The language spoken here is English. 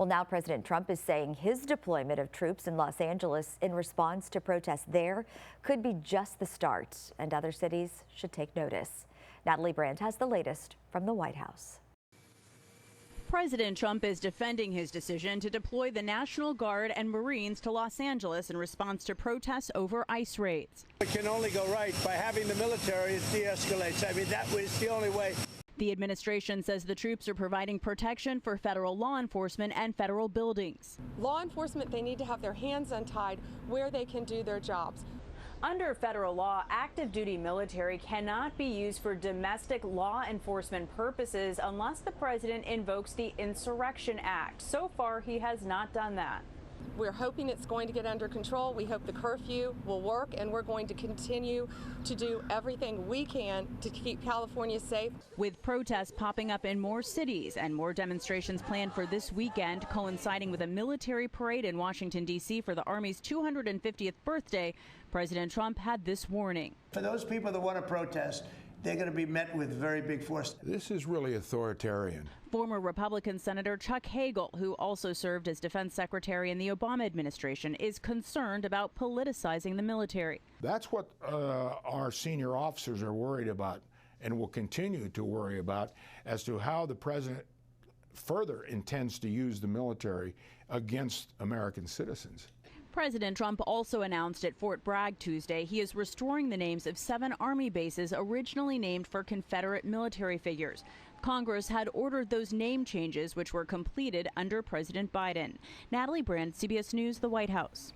Well, now President Trump is saying his deployment of troops in Los Angeles in response to protests there could be just the start, and other cities should take notice. Natalie Brandt has the latest from the White House. President Trump is defending his decision to deploy the National Guard and Marines to Los Angeles in response to protests over ICE raids. It can only go right by having the military. It de-escalates. I mean, that was the only way. The administration says the troops are providing protection for federal law enforcement and federal buildings. Law enforcement, they need to have their hands untied where they can do their jobs. Under federal law, active duty military cannot be used for domestic law enforcement purposes unless the president invokes the Insurrection Act. So far, he has not done that. We're hoping it's going to get under control. We hope the curfew will work, and we're going to continue to do everything we can to keep California safe. With protests popping up in more cities and more demonstrations planned for this weekend, coinciding with a military parade in Washington, D.C. for the Army's 250th birthday, President Trump had this warning. For those people that want to protest, they're going to be met with very big force. This is really authoritarian. Former Republican Senator Chuck Hagel, who also served as defense secretary in the Obama administration, is concerned about politicizing the military. That's what our senior officers are worried about and will continue to worry about as to how the president further intends to use the military against American citizens. President Trump also announced at Fort Bragg Tuesday he is restoring the names of 7 Army bases originally named for Confederate military figures. Congress had ordered those name changes, which were completed under President Biden. Natalie Brandt, CBS News, the White House.